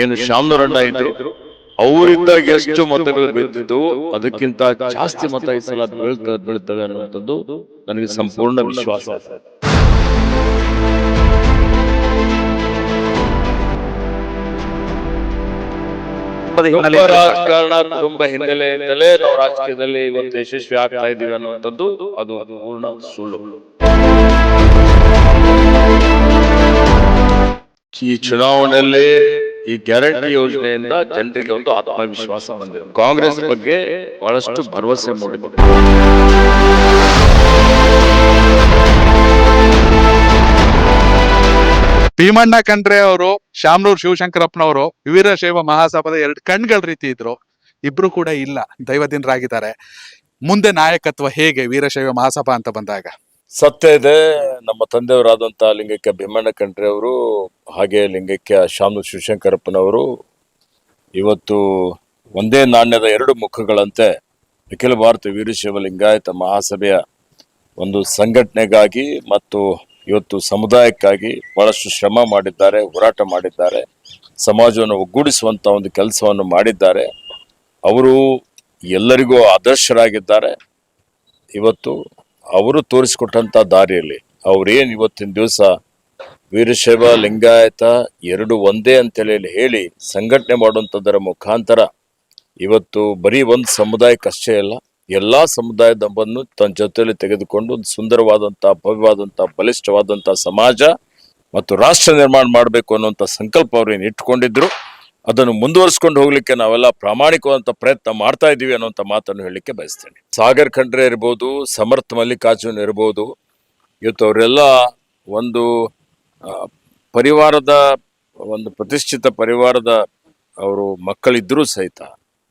ಏನು ಶಾಮನೂರಣ್ಣ ಇದ್ರು ಅವರಿದ್ದಾಗ ಎಷ್ಟು ಮತಗಳು ಬಿದ್ದಿದ್ದು ಅದಕ್ಕಿಂತ ಜಾಸ್ತಿ ಮತ ಈ ಸಲ ಬೀಳ್ತವೆ ಅನ್ನುವಂಥದ್ದು ನನಗೆ ಸಂಪೂರ್ಣ ವಿಶ್ವಾಸ. ರಾಜಕಾರಣ ಕುಟುಂಬ ಹಿನ್ನೆಲೆಯಿಂದಲೇ ನಾವು ರಾಜಕೀಯದಲ್ಲಿ ಇವತ್ತು ಯಶಸ್ವಿ ಆಗ್ತಾ ಇದ್ದೀವಿ ಅನ್ನುವಂಥದ್ದು ಅದು ಪೂರ್ಣ ಸುಳ್ಳು. ಈ ಚುನಾವಣೆಯಲ್ಲಿ ಈ ಗ್ಯಾರಂಟಿ ಯೋಜನೆಯಿಂದ ಜನರಿಗೆ ಒಂದು ಆತ್ಮವಿಶ್ವಾಸ ಬಂದಿದೆ. ಕಾಂಗ್ರೆಸ್ ಬಗ್ಗೆ ಬಹಳಷ್ಟು ಭರವಸೆ ಮೂಡಿದೆ. ಭೀಮಣ್ಣ ಖಂಡ್ರೆ ಅವರು, ಶಾಮನೂರು ಶಿವಶಂಕರಪ್ಪನವರು ವೀರಶೈವ ಮಹಾಸಭಾದ ಎರಡು ಕಣ್ಗಳ ರೀತಿ ಇದ್ರು. ಇಬ್ರು ಕೂಡ ಇಲ್ಲ, ದೈವದಿನರಾಗಿದ್ದಾರೆ. ಮುಂದೆ ನಾಯಕತ್ವ ಹೇಗೆ ವೀರಶೈವ ಮಹಾಸಭಾ ಅಂತ ಬಂದಾಗ? ಸತ್ಯ ಇದೆ. ನಮ್ಮ ತಂದೆಯವರಾದಂತ ಲಿಂಗೈಕ್ಯ ಭೀಮಣ್ಣ ಖಂಡ್ರೆ ಅವರು, ಹಾಗೆ ಲಿಂಗೈಕ್ಯ ಶಾಮನೂರು ಶಿವಶಂಕರಪ್ಪನವರು ಇವತ್ತು ಒಂದೇ ನಾಣ್ಯದ ಎರಡು ಮುಖಗಳಂತೆ ಅಖಿಲ ಭಾರತ ವೀರಶೈವ ಲಿಂಗಾಯತ ಮಹಾಸಭೆಯ ಒಂದು ಸಂಘಟನೆಗಾಗಿ ಮತ್ತು ಇವತ್ತು ಸಮುದಾಯಕ್ಕಾಗಿ ಬಹಳಷ್ಟು ಶ್ರಮ ಮಾಡಿದ್ದಾರೆ, ಹೋರಾಟ ಮಾಡಿದ್ದಾರೆ, ಸಮಾಜವನ್ನು ಒಗ್ಗೂಡಿಸುವಂತ ಒಂದು ಕೆಲಸವನ್ನು ಮಾಡಿದ್ದಾರೆ. ಅವರು ಎಲ್ಲರಿಗೂ ಆದರ್ಶರಾಗಿದ್ದಾರೆ. ಇವತ್ತು ಅವರು ತೋರಿಸಿಕೊಟ್ಟಂತ ದಾರಿಯಲ್ಲಿ ಅವ್ರೇನ್ ಇವತ್ತಿನ ದಿವಸ ವೀರಶೈವ ಲಿಂಗಾಯತ ಎರಡು ಒಂದೇ ಅಂತೇಳಿ ಹೇಳಿ ಸಂಘಟನೆ ಮಾಡುವಂಥದ್ದರ ಮುಖಾಂತರ ಇವತ್ತು ಬರೀ ಒಂದು ಸಮುದಾಯಕ್ಕಷ್ಟೇ ಅಲ್ಲ, ಎಲ್ಲಾ ಸಮುದಾಯದವನ್ನು ತನ್ನ ಜೊತೆಯಲ್ಲಿ ತೆಗೆದುಕೊಂಡು ಒಂದು ಸುಂದರವಾದಂತ, ಭವ್ಯವಾದಂತ, ಬಲಿಷ್ಠವಾದಂತ ಸಮಾಜ ಮತ್ತು ರಾಷ್ಟ್ರ ನಿರ್ಮಾಣ ಮಾಡಬೇಕು ಅನ್ನುವಂಥ ಸಂಕಲ್ಪ ಅವ್ರೇನು ಇಟ್ಕೊಂಡಿದ್ರು. ಅದನ್ನು ಮುಂದುವರಿಸ್ಕೊಂಡು ಹೋಗ್ಲಿಕ್ಕೆ ನಾವೆಲ್ಲ ಪ್ರಾಮಾಣಿಕವಾದಂತ ಪ್ರಯತ್ನ ಮಾಡ್ತಾ ಇದೀವಿ ಅನ್ನುವಂಥ ಮಾತನ್ನು ಹೇಳಲಿಕ್ಕೆ ಬಯಸ್ತೇನೆ. ಸಾಗರ್ ಖಂಡ್ರೆ ಇರ್ಬೋದು, ಸಮರ್ಥ ಮಲ್ಲಿಕಾರ್ಜುನ್ ಇರ್ಬೋದು, ಇವತ್ತು ಅವರೆಲ್ಲ ಒಂದು ಪರಿವಾರದ, ಒಂದು ಪ್ರತಿಷ್ಠಿತ ಪರಿವಾರದ ಅವರು ಮಕ್ಕಳಿದ್ರೂ ಸಹಿತ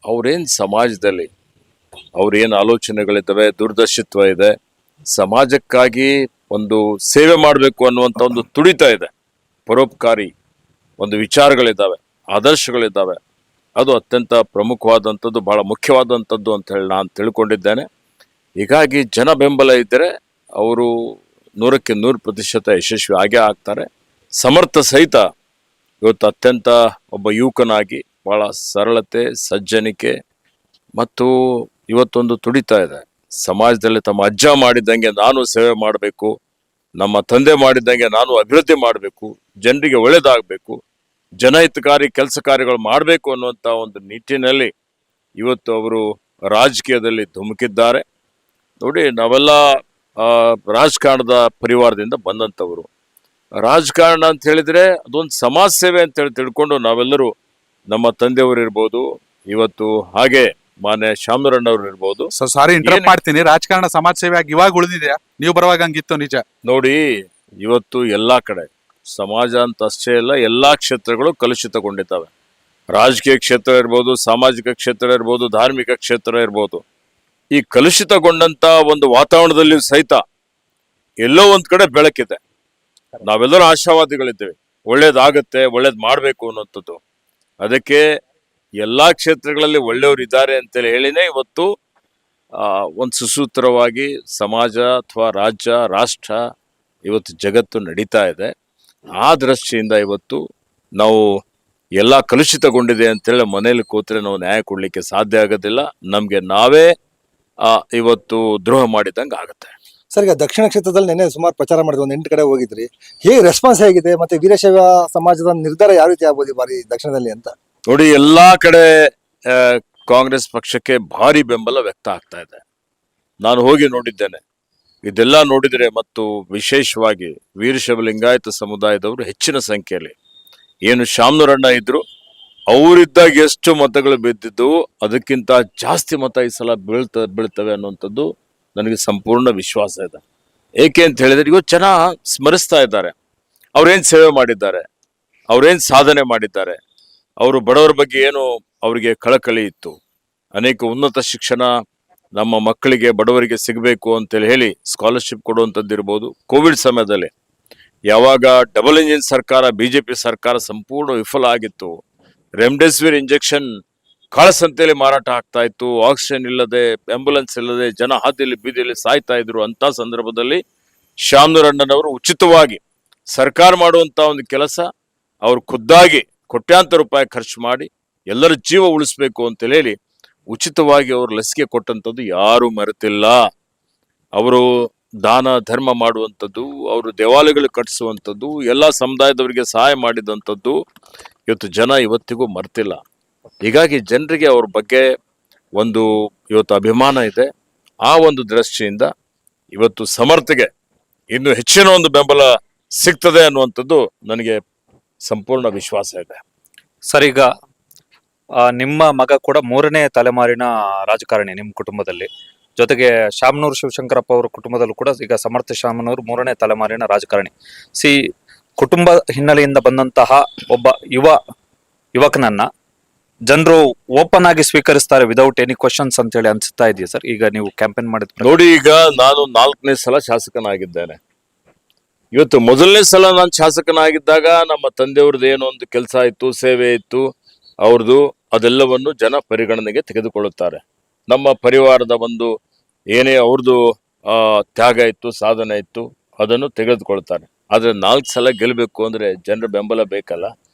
ಅವ್ರೇನ್ ಸಮಾಜದಲ್ಲಿ ಅವ್ರೇನು ಆಲೋಚನೆಗಳಿದ್ದಾವೆ, ದೂರದರ್ಶಿತ್ವ ಇದೆ, ಸಮಾಜಕ್ಕಾಗಿ ಒಂದು ಸೇವೆ ಮಾಡಬೇಕು ಅನ್ನುವಂಥ ಒಂದು ತುಡಿತ ಇದೆ, ಪರೋಪಕಾರಿ ಒಂದು ವಿಚಾರಗಳಿದ್ದಾವೆ, ಆದರ್ಶಗಳಿದ್ದಾವೆ. ಅದು ಅತ್ಯಂತ ಪ್ರಮುಖವಾದಂಥದ್ದು, ಬಹಳ ಮುಖ್ಯವಾದಂಥದ್ದು ಅಂತ ಹೇಳಿ ನಾನು ತಿಳ್ಕೊಂಡಿದ್ದೇನೆ. ಹೀಗಾಗಿ ಜನ ಬೆಂಬಲ ಇದ್ದರೆ ಅವರು 100% ಯಶಸ್ವಿ ಆಗೇ ಆಗ್ತಾರೆ. ಸಮರ್ಥ ಸಹಿತ ಇವತ್ತು ಅತ್ಯಂತ ಒಬ್ಬ ಯುವಕನಾಗಿ ಬಹಳ ಸರಳತೆ, ಸಜ್ಜನಿಕೆ ಮತ್ತು ಇವತ್ತೊಂದು ತುಡಿತಾ ಇದೆ. ಸಮಾಜದಲ್ಲಿ ತಮ್ಮ ಅಜ್ಜ ಮಾಡಿದಂಗೆ ನಾನು ಸೇವೆ ಮಾಡಬೇಕು, ನಮ್ಮ ತಂದೆ ಮಾಡಿದಂಗೆ ನಾನು ಅಭಿವೃದ್ಧಿ ಮಾಡಬೇಕು, ಜನರಿಗೆ ಒಳ್ಳೇದಾಗಬೇಕು, ಜನಹಿತಕಾರಿ ಕೆಲಸ ಕಾರ್ಯಗಳು ಮಾಡಬೇಕು ಅನ್ನುವಂಥ ಒಂದು ನಿಟ್ಟಿನಲ್ಲಿ ಇವತ್ತು ಅವರು ರಾಜಕೀಯದಲ್ಲಿ ಧುಮುಕಿದ್ದಾರೆ. ನೋಡಿ, ನಾವೆಲ್ಲ ರಾಜಕಾರಣದ ಪರಿವಾರದಿಂದ ಬಂದಂಥವರು. ರಾಜಕಾರಣ ಅಂತ ಹೇಳಿದ್ರೆ ಅದೊಂದು ಸಮಾಜ ಸೇವೆ ಅಂತ ಹೇಳಿ ತಿಳ್ಕೊಂಡು ನಾವೆಲ್ಲರೂ, ನಮ್ಮ ತಂದೆಯವರು ಇರ್ಬೋದು, ಇವತ್ತು ಹಾಗೆ ಮಾನ್ಯ ಶಾಮನೂರಣ್ಣವ್ರು ಇರ್ಬೋದು. ಸಾರಿ ಇಂಟರಪ್ಟ್ ಮಾಡ್ತೀನಿ, ರಾಜಕಾರಣ ಸಮಾಜ ಸೇವೆ ಆಗಿ ಇವಾಗ ಉಳಿದಿದೆಯಾ? ನೀವು ಬರುವಾಗ ಹಂಗಿತ್ತು ನಿಜ. ನೋಡಿ, ಇವತ್ತು ಎಲ್ಲಾ ಕಡೆ ಸಮಾಜ ಅಂತ ಅಷ್ಟೇ ಅಲ್ಲ, ಎಲ್ಲಾ ಕ್ಷೇತ್ರಗಳು ಕಲುಷಿತಗೊಂಡಿದ್ದಾವೆ. ರಾಜಕೀಯ ಕ್ಷೇತ್ರ ಇರ್ಬೋದು, ಸಾಮಾಜಿಕ ಕ್ಷೇತ್ರ ಇರ್ಬೋದು, ಧಾರ್ಮಿಕ ಕ್ಷೇತ್ರ ಇರ್ಬೋದು. ಈ ಕಲುಷಿತಗೊಂಡಂತ ಒಂದು ವಾತಾವರಣದಲ್ಲಿ ಸಹಿತ ಎಲ್ಲೋ ಒಂದ್ ಕಡೆ ಬೆಳಕಿದೆ. ನಾವೆಲ್ಲರೂ ಆಶಾವಾದಿಗಳಿದ್ದೇವೆ, ಒಳ್ಳೇದಾಗತ್ತೆ, ಒಳ್ಳೇದ್ ಮಾಡ್ಬೇಕು ಅನ್ನೋಂಥದ್ದು. ಅದಕ್ಕೆ ಎಲ್ಲಾ ಕ್ಷೇತ್ರಗಳಲ್ಲಿ ಒಳ್ಳೆಯವರು ಇದ್ದಾರೆ ಅಂತೇಳಿ ಹೇಳಿನೇ ಇವತ್ತು ಒಂದು ಸುಸೂತ್ರವಾಗಿ ಸಮಾಜ ಅಥವಾ ರಾಜ್ಯ, ರಾಷ್ಟ್ರ, ಇವತ್ತು ಜಗತ್ತು ನಡೀತಾ ಇದೆ. ಆ ದೃಷ್ಟಿಯಿಂದ ಇವತ್ತು ನಾವು ಎಲ್ಲ ಕಲುಷಿತಗೊಂಡಿದೆ ಅಂತೇಳಿ ಮನೇಲಿ ಕೂತ್ರೆ ನಾವು ನ್ಯಾಯ ಕೊಡ್ಲಿಕ್ಕೆ ಸಾಧ್ಯ ಆಗೋದಿಲ್ಲ. ನಮ್ಗೆ ನಾವೇ ಇವತ್ತು ದ್ರೋಹ ಮಾಡಿದಂಗೆ ಆಗುತ್ತೆ. ಸರ್, ಈಗ ದಕ್ಷಿಣ ಕ್ಷೇತ್ರದಲ್ಲಿ ನೆನ್ನೆ ಸುಮಾರು ಪ್ರಚಾರ ಮಾಡಿದ್ರು, ಒಂದು 8 ಕಡೆ ಹೋಗಿದ್ರಿ. ಹೇಗೆ ರೆಸ್ಪಾನ್ಸ್ ಹೇಗಿದೆ, ಮತ್ತೆ ವೀರಶೈವ ಸಮಾಜದ ನಿರ್ಧಾರ ಯಾವ ರೀತಿ ಆಗ್ಬೋದು ಈ ಬಾರಿ ದಕ್ಷಿಣದಲ್ಲಿ ಅಂತ? ನೋಡಿ, ಎಲ್ಲಾ ಕಡೆ ಕಾಂಗ್ರೆಸ್ ಪಕ್ಷಕ್ಕೆ ಭಾರಿ ಬೆಂಬಲ ವ್ಯಕ್ತ ಆಗ್ತಾ ಇದೆ. ನಾನು ಹೋಗಿ ನೋಡಿದ್ದೇನೆ. ಇದೆಲ್ಲ ನೋಡಿದರೆ ಮತ್ತು ವಿಶೇಷವಾಗಿ ವೀರಶೈವ ಲಿಂಗಾಯತ ಸಮುದಾಯದವರು ಹೆಚ್ಚಿನ ಸಂಖ್ಯೆಯಲ್ಲಿ, ಏನು ಶಾಮನೂರಣ್ಣ ಇದ್ರು ಅವರಿದ್ದಾಗ ಎಷ್ಟು ಮತಗಳು ಬಿದ್ದಿದ್ದು ಅದಕ್ಕಿಂತ ಜಾಸ್ತಿ ಮತ ಈ ಸಲ ಬೀಳ್ತವೆ ಅನ್ನುವಂಥದ್ದು ನನಗೆ ಸಂಪೂರ್ಣ ವಿಶ್ವಾಸ ಇದೆ. ಏಕೆ ಅಂತ ಹೇಳಿದ್ರೆ ಇವತ್ತು ಜನ ಸ್ಮರಿಸ್ತಾ ಇದ್ದಾರೆ, ಅವ್ರೇನ್ ಸೇವೆ ಮಾಡಿದ್ದಾರೆ, ಅವ್ರೇನ್ ಸಾಧನೆ ಮಾಡಿದ್ದಾರೆ, ಅವರು ಬಡವರ ಬಗ್ಗೆ ಏನು ಅವರಿಗೆ ಕಳಕಳಿ ಇತ್ತು, ಅನೇಕ ಉನ್ನತ ಶಿಕ್ಷಣ ನಮ್ಮ ಮಕ್ಕಳಿಗೆ, ಬಡವರಿಗೆ ಸಿಗಬೇಕು ಅಂತೇಳಿ ಹೇಳಿ ಸ್ಕಾಲರ್ಶಿಪ್ ಕೊಡುವಂಥದ್ದು ಇರ್ಬೋದು. ಕೋವಿಡ್ ಸಮಯದಲ್ಲಿ ಯಾವಾಗ ಡಬಲ್ ಇಂಜಿನ್ ಸರ್ಕಾರ, ಬಿಜೆಪಿ ಸರ್ಕಾರ ಸಂಪೂರ್ಣ ವಿಫಲ ಆಗಿತ್ತು, ರೆಮ್ಡೆಸಿವಿರ್ ಇಂಜೆಕ್ಷನ್ ಕಾಳಸಂತೆಯಲ್ಲಿ ಮಾರಾಟ ಆಗ್ತಾ ಇತ್ತು, ಆಕ್ಸಿಜನ್ ಇಲ್ಲದೆ, ಆಂಬ್ಯುಲೆನ್ಸ್ ಇಲ್ಲದೆ ಜನ ಹಾದಿಯಲ್ಲಿ ಬೀದಿಯಲ್ಲಿ ಸಾಯ್ತಾ ಇದ್ರು. ಅಂತ ಸಂದರ್ಭದಲ್ಲಿ ಶಾಮನೂರಣ್ಣನವರು ಉಚಿತವಾಗಿ ಸರ್ಕಾರ ಮಾಡುವಂತ ಒಂದು ಕೆಲಸ, ಅವರು ಖುದ್ದಾಗಿ ಕೋಟ್ಯಾಂತರ ರೂಪಾಯಿ ಖರ್ಚು ಮಾಡಿ ಎಲ್ಲರ ಜೀವ ಉಳಿಸ್ಬೇಕು ಅಂತ ಹೇಳಿ ಉಚಿತವಾಗಿ ಅವರು ಲಸಿಕೆ ಕೊಟ್ಟಂಥದ್ದು ಯಾರು ಮರೆತಿಲ್ಲ. ಅವರು ದಾನ ಧರ್ಮ ಮಾಡುವಂಥದ್ದು, ಅವರು ದೇವಾಲಯಗಳು ಕಟ್ಟಿಸುವಂಥದ್ದು, ಎಲ್ಲ ಸಮುದಾಯದವರಿಗೆ ಸಹಾಯ ಮಾಡಿದಂಥದ್ದು ಇವತ್ತು ಜನ ಇವತ್ತಿಗೂ ಮರ್ತಿಲ್ಲ. ಹೀಗಾಗಿ ಜನರಿಗೆ ಅವ್ರ ಬಗ್ಗೆ ಒಂದು ಇವತ್ತು ಅಭಿಮಾನ ಇದೆ. ಆ ಒಂದು ದೃಷ್ಟಿಯಿಂದ ಇವತ್ತು ಸಮರ್ಥಗೆ ಇನ್ನು ಹೆಚ್ಚಿನ ಒಂದು ಬೆಂಬಲ ಸಿಗ್ತದೆ ಅನ್ನುವಂಥದ್ದು ನನಗೆ ಸಂಪೂರ್ಣ ವಿಶ್ವಾಸ ಇದೆ. ಸರ್, ಈಗ ನಿಮ್ಮ ಮಗ ಕೂಡ 3ನೇ ತಲೆಮಾರಿನ ರಾಜಕಾರಣಿ ನಿಮ್ಮ ಕುಟುಂಬದಲ್ಲಿ. ಜೊತೆಗೆ ಶಾಮನೂರು ಶಿವಶಂಕರಪ್ಪ ಅವರ ಕುಟುಂಬದಲ್ಲೂ ಕೂಡ ಈಗ ಸಮರ್ಥ ಶಾಮನೂರು 3ನೇ ತಲೆಮಾರಿನ ರಾಜಕಾರಣಿ. ಕುಟುಂಬ ಹಿನ್ನೆಲೆಯಿಂದ ಬಂದಂತಹ ಒಬ್ಬ ಯುವಕನನ್ನ ಜನರು ಓಪನ್ ಆಗಿ ಸ್ವೀಕರಿಸ್ತಾರೆ ವಿದೌಟ್ ಎನಿ ಕ್ವಶನ್ಸ್ ಅಂತ ಹೇಳಿ ಅನ್ಸುತ್ತಾ ಇದೆಯಾ ಸರ್? ಈಗ ನೀವು ಕ್ಯಾಂಪೇನ್ ಮಾಡಿದ ನೋಡಿ, ಈಗ ನಾನು 4ನೇ ಸಲ ಶಾಸಕನಾಗಿದ್ದೇನೆ. ಇವತ್ತು ಮೊದಲನೇ ಸಲ ನಾನು ಶಾಸಕನಾಗಿದ್ದಾಗ ನಮ್ಮ ತಂದೆಯವ್ರದ್ದು ಏನೋ ಒಂದು ಕೆಲಸ ಇತ್ತು, ಸೇವೆ ಇತ್ತು ಅವ್ರದ್ದು, ಅದೆಲ್ಲವನ್ನು ಜನ ಪರಿಗಣನೆಗೆ ತೆಗೆದುಕೊಳ್ಳುತ್ತಾರೆ. ನಮ್ಮ ಪರಿವಾರದ ಒಂದು ಏನೇ ಅವ್ರದ್ದು ತ್ಯಾಗ ಇತ್ತು, ಸಾಧನೆ ಇತ್ತು, ಅದನ್ನು ತೆಗೆದುಕೊಳ್ತಾರೆ. ಆದ್ರೆ 4 ಸಲ ಗೆಲ್ಲಬೇಕು ಅಂದ್ರೆ ಜನರ ಬೆಂಬಲ ಬೇಕಲ್ಲ.